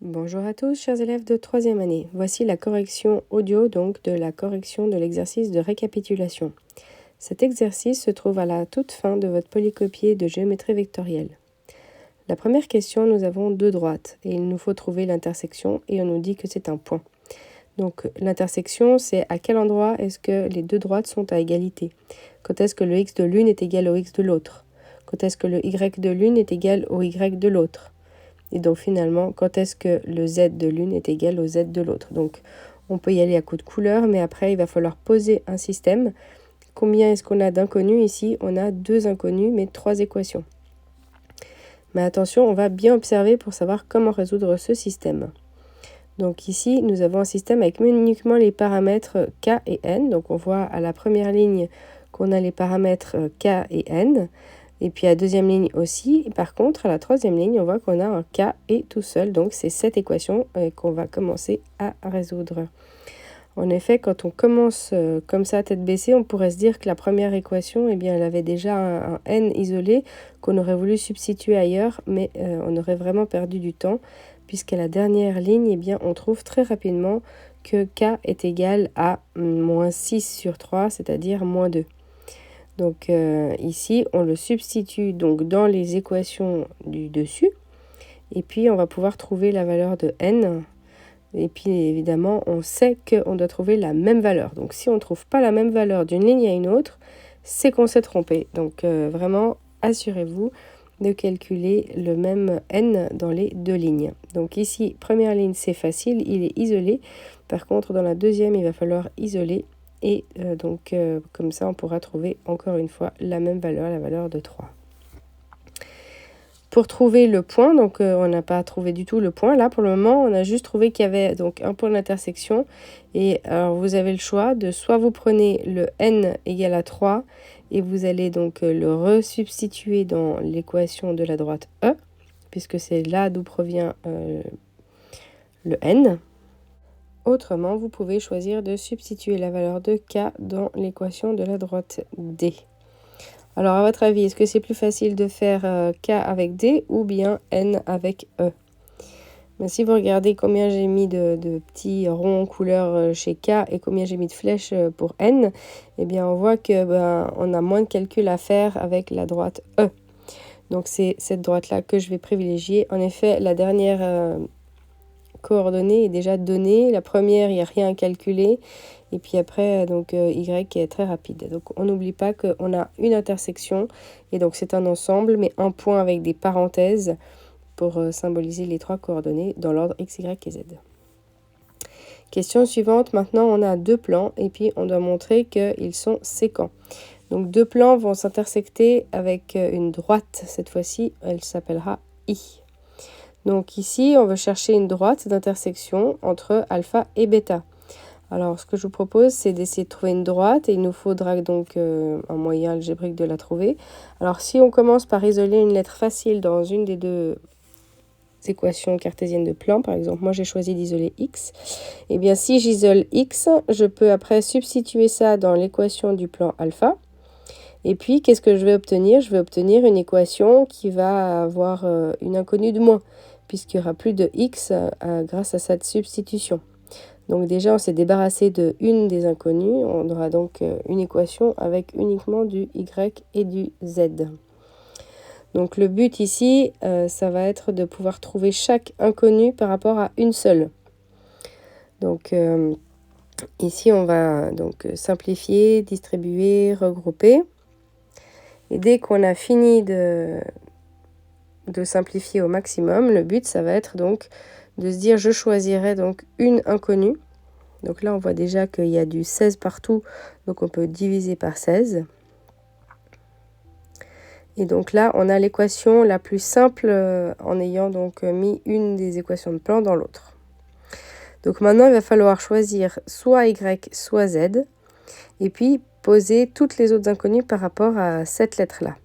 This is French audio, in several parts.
Bonjour à tous, chers élèves de troisième année. Voici la correction audio, donc de la correction de l'exercice de récapitulation. Cet exercice se trouve à la toute fin de votre polycopier de géométrie vectorielle. La première question, nous avons deux droites et il nous faut trouver l'intersection et on nous dit que c'est un point. Donc l'intersection, c'est à quel endroit est-ce que les deux droites sont à égalité? Quand est-ce que le x de l'une est égal au x de l'autre? Quand est-ce que le y de l'une est égal au y de l'autre? Et donc finalement, quand est-ce que le z de l'une est égal au z de l'autre? Donc on peut y aller à coup de couleur, mais après il va falloir poser un système. Combien est-ce qu'on a d'inconnus ici? On a deux inconnus, mais trois équations. Mais attention, on va bien observer pour savoir comment résoudre ce système. Donc ici, nous avons un système avec uniquement les paramètres k et n. Donc on voit à la première ligne qu'on a les paramètres k et n. Et puis à la deuxième ligne aussi. Par contre, à la troisième ligne, on voit qu'on a un k et tout seul. Donc c'est cette équation qu'on va commencer à résoudre. En effet, quand on commence comme ça, tête baissée, on pourrait se dire que la première équation, eh bien, elle avait déjà un n isolé qu'on aurait voulu substituer ailleurs, mais on aurait vraiment perdu du temps, puisqu'à la dernière ligne, eh bien, on trouve très rapidement que k est égal à moins 6 sur 3, c'est-à-dire moins 2. Donc ici, on le substitue donc dans les équations du dessus. Et puis, on va pouvoir trouver la valeur de n. Et puis, évidemment, on sait qu'on doit trouver la même valeur. Donc, si on ne trouve pas la même valeur d'une ligne à une autre, c'est qu'on s'est trompé. Donc, vraiment, assurez-vous de calculer le même n dans les deux lignes. Donc ici, première ligne, c'est facile, il est isolé. Par contre, dans la deuxième, il va falloir isoler. Et comme ça, on pourra trouver encore une fois la même valeur, la valeur de 3. Pour trouver le point, donc on n'a pas trouvé du tout le point. Là, pour le moment, on a juste trouvé qu'il y avait donc un point d'intersection. Et alors, vous avez le choix de soit vous prenez le n égale à 3 et vous allez donc le resubstituer dans l'équation de la droite E, puisque c'est là d'où provient le n. Autrement, vous pouvez choisir de substituer la valeur de k dans l'équation de la droite D. Alors, à votre avis, est-ce que c'est plus facile de faire k avec d ou bien n avec e? Mais si vous regardez combien j'ai mis de petits ronds couleur chez k et combien j'ai mis de flèches pour n, eh bien, on voit que on a moins de calculs à faire avec la droite E. Donc, c'est cette droite-là que je vais privilégier. En effet, la dernière coordonnée est déjà donnée. La première, il n'y a rien à calculer. Et puis après, donc Y est très rapide. Donc on n'oublie pas qu'on a une intersection. Et donc c'est un ensemble, mais un point avec des parenthèses pour symboliser les trois coordonnées dans l'ordre X, Y et Z. Question suivante. Maintenant, on a deux plans. Et puis on doit montrer qu'ils sont sécants. Donc deux plans vont s'intersecter avec une droite. Cette fois-ci, elle s'appellera I. Donc ici, on veut chercher une droite d'intersection entre alpha et bêta. Alors, ce que je vous propose, c'est d'essayer de trouver une droite et il nous faudra donc un moyen algébrique de la trouver. Alors, si on commence par isoler une lettre facile dans une des deux équations cartésiennes de plan, par exemple, moi j'ai choisi d'isoler x, et bien si j'isole x, je peux après substituer ça dans l'équation du plan alpha. Et puis, qu'est-ce que je vais obtenir? Je vais obtenir une équation qui va avoir une inconnue de moins, puisqu'il n'y aura plus de x grâce à cette substitution. Donc déjà, on s'est débarrassé de une des inconnues. On aura donc une équation avec uniquement du y et du z. Donc le but ici, ça va être de pouvoir trouver chaque inconnue par rapport à une seule. Donc ici, on va donc simplifier, distribuer, regrouper. Et dès qu'on a fini de simplifier au maximum, le but, ça va être donc de se dire, je choisirai donc une inconnue. Donc là, on voit déjà qu'il y a du 16 partout, donc on peut diviser par 16. Et donc là, on a l'équation la plus simple en ayant donc mis une des équations de plan dans l'autre. Donc maintenant, il va falloir choisir soit Y, soit Z, et puis poser toutes les autres inconnues par rapport à cette lettre-là.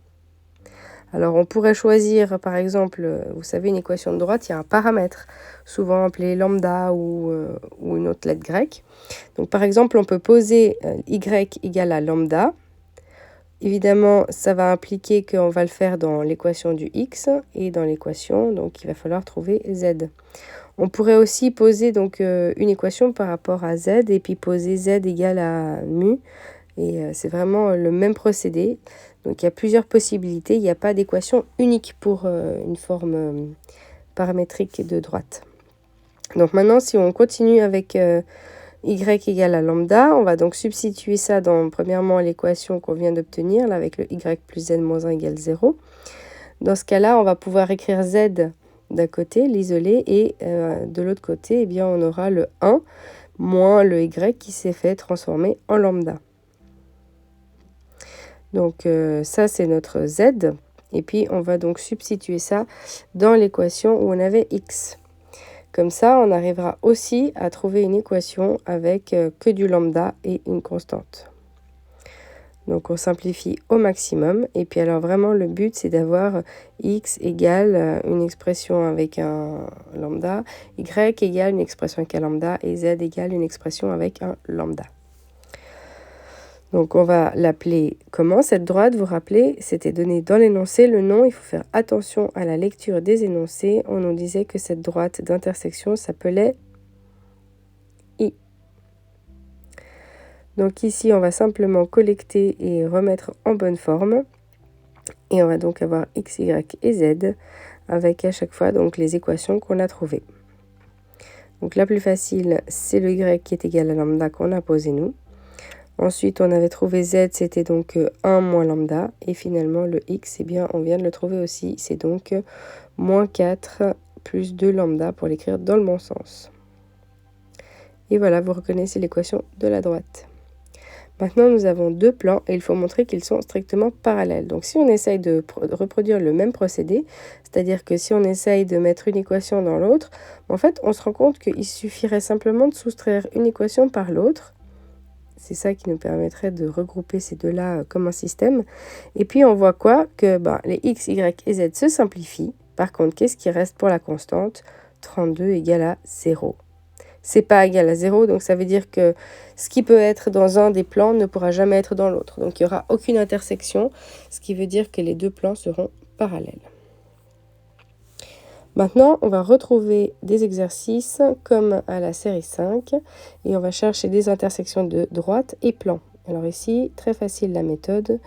Alors, on pourrait choisir, par exemple, vous savez, une équation de droite, il y a un paramètre, souvent appelé lambda ou une autre lettre grecque. Donc, par exemple, on peut poser y égale à lambda Évidemment, ça va impliquer qu'on va le faire dans l'équation du x et dans l'équation, donc il va falloir trouver z. On pourrait aussi poser donc une équation par rapport à z et puis poser z égale à mu. Et c'est vraiment le même procédé. Donc il y a plusieurs possibilités. Il n'y a pas d'équation unique pour une forme paramétrique de droite. Donc maintenant, si on continue avec y égale à lambda, on va donc substituer ça dans, premièrement, l'équation qu'on vient d'obtenir, là, avec le y plus z moins 1 égale 0. Dans ce cas-là, on va pouvoir écrire z d'un côté, l'isoler, et de l'autre côté, eh bien, on aura le 1 moins le y qui s'est fait transformer en lambda. Donc ça, c'est notre z. Et puis, on va donc substituer ça dans l'équation où on avait x. Comme ça, on arrivera aussi à trouver une équation avec que du lambda et une constante. Donc, on simplifie au maximum. Et puis, alors, vraiment, le but, c'est d'avoir x égale une expression avec un lambda, y égale une expression avec un lambda et z égale une expression avec un lambda. Donc, on va l'appeler comment cette droite? Vous rappelez, c'était donné dans l'énoncé. Le nom, il faut faire attention à la lecture des énoncés. On nous disait que cette droite d'intersection s'appelait I. Donc ici, on va simplement collecter et remettre en bonne forme. Et on va donc avoir x, y et z avec à chaque fois donc les équations qu'on a trouvées. Donc la plus facile, c'est le y qui est égal à lambda qu'on a posé nous. Ensuite, on avait trouvé z, c'était donc 1 moins lambda. Et finalement, le x, eh bien, on vient de le trouver aussi. C'est donc moins 4 plus 2 lambda pour l'écrire dans le bon sens. Et voilà, vous reconnaissez l'équation de la droite. Maintenant, nous avons deux plans et il faut montrer qu'ils sont strictement parallèles. Donc, si on essaye de reproduire le même procédé, c'est-à-dire que si on essaye de mettre une équation dans l'autre, en fait, on se rend compte qu'il suffirait simplement de soustraire une équation par l'autre. C'est ça qui nous permettrait de regrouper ces deux-là comme un système. Et puis, on voit quoi? Que les x, y et z se simplifient. Par contre, qu'est-ce qui reste pour la constante? 32 égale à 0. C'est pas égal à 0, donc ça veut dire que ce qui peut être dans un des plans ne pourra jamais être dans l'autre. Donc, il n'y aura aucune intersection, ce qui veut dire que les deux plans seront parallèles. Maintenant, on va retrouver des exercices comme à la série 5 et on va chercher des intersections de droite et plan. Alors ici, très facile la méthode.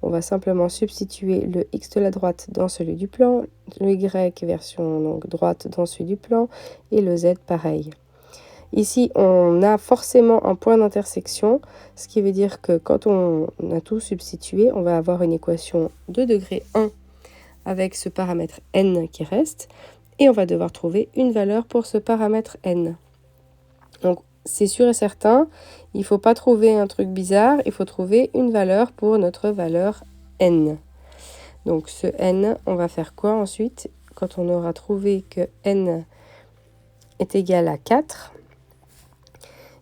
On va simplement substituer le x de la droite dans celui du plan, le y version donc, droite dans celui du plan et le z pareil. Ici, on a forcément un point d'intersection, ce qui veut dire que quand on a tout substitué, on va avoir une équation de degré 1 avec ce paramètre n qui reste, et on va devoir trouver une valeur pour ce paramètre n. Donc, c'est sûr et certain, il ne faut pas trouver un truc bizarre, il faut trouver une valeur pour notre valeur n. Donc, ce n, on va faire quoi ensuite? Quand on aura trouvé que n est égal à 4,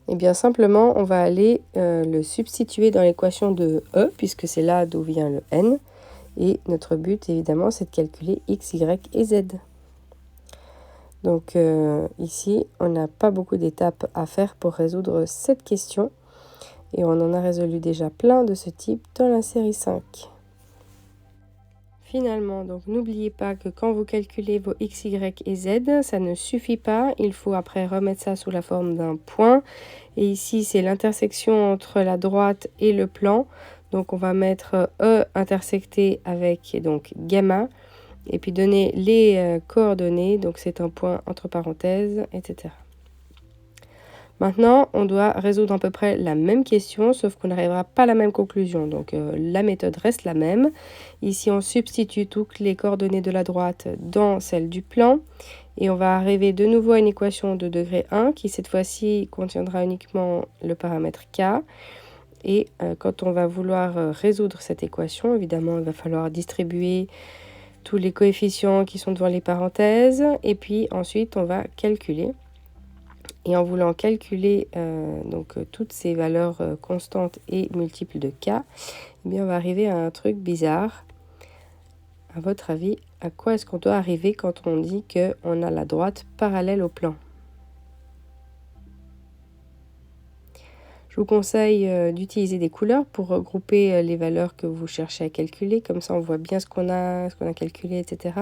eh bien simplement, on va aller le substituer dans l'équation de e, puisque c'est là d'où vient le n. Et notre but, évidemment, c'est de calculer x, y et z. Donc ici, on n'a pas beaucoup d'étapes à faire pour résoudre cette question. Et on en a résolu déjà plein de ce type dans la série 5. Finalement, donc n'oubliez pas que quand vous calculez vos x, y et z, ça ne suffit pas. Il faut après remettre ça sous la forme d'un point. Et ici, c'est l'intersection entre la droite et le plan. Donc on va mettre E intersecté avec donc gamma et puis donner les coordonnées. Donc c'est un point entre parenthèses, etc. Maintenant, on doit résoudre à peu près la même question, sauf qu'on n'arrivera pas à la même conclusion. Donc la méthode reste la même. Ici, on substitue toutes les coordonnées de la droite dans celles du plan. Et on va arriver de nouveau à une équation de degré 1 qui cette fois-ci contiendra uniquement le paramètre k. Et quand on va vouloir résoudre cette équation, évidemment, il va falloir distribuer tous les coefficients qui sont devant les parenthèses. Et puis ensuite, on va calculer. Et en voulant calculer toutes ces valeurs constantes et multiples de k, eh bien, on va arriver à un truc bizarre. À votre avis, à quoi est-ce qu'on doit arriver quand on dit qu'on a la droite parallèle au plan? Je vous conseille d'utiliser des couleurs pour regrouper les valeurs que vous cherchez à calculer. Comme ça, on voit bien ce qu'on a calculé, etc.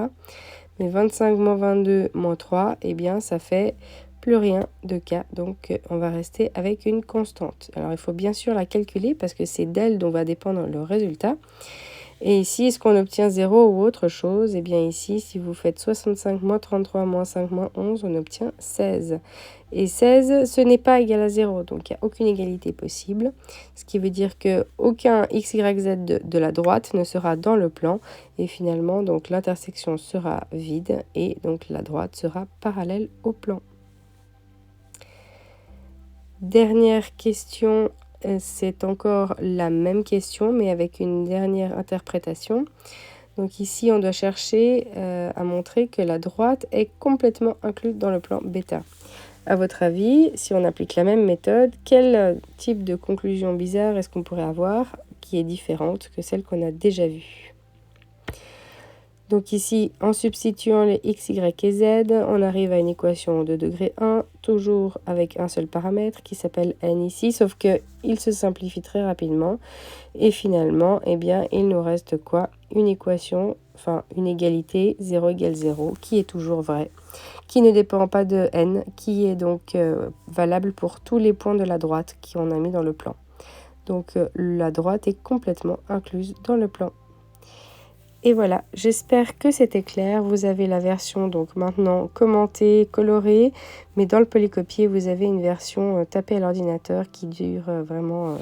Mais 25 moins 22 moins 3, eh bien, ça fait plus rien de cas. Donc, on va rester avec une constante. Alors, il faut bien sûr la calculer parce que c'est d'elle dont va dépendre le résultat. Et ici, est-ce qu'on obtient 0 ou autre chose? Eh bien ici, si vous faites 65 moins 33 moins 5 moins 11, on obtient 16. Et 16, ce n'est pas égal à 0, donc il n'y a aucune égalité possible. Ce qui veut dire qu'aucun x, y, z de la droite ne sera dans le plan. Et finalement, donc l'intersection sera vide et donc la droite sera parallèle au plan. Dernière question. C'est encore la même question, mais avec une dernière interprétation. Donc ici, on doit chercher à montrer que la droite est complètement incluse dans le plan bêta. À votre avis, si on applique la même méthode, quel type de conclusion bizarre est-ce qu'on pourrait avoir qui est différente que celle qu'on a déjà vue? Donc ici, en substituant les x, y et z, on arrive à une équation de degré 1, toujours avec un seul paramètre qui s'appelle n ici, sauf qu'il se simplifie très rapidement. Et finalement, eh bien, il nous reste quoi? Une équation, enfin une égalité 0 égale 0, qui est toujours vraie, qui ne dépend pas de n, qui est donc valable pour tous les points de la droite qu'on a mis dans le plan. Donc la droite est complètement incluse dans le plan. Et voilà, j'espère que c'était clair. Vous avez la version donc maintenant commentée, colorée, mais dans le polycopier, vous avez une version tapée à l'ordinateur qui dure vraiment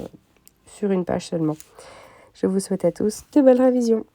sur une page seulement. Je vous souhaite à tous de belles révisions.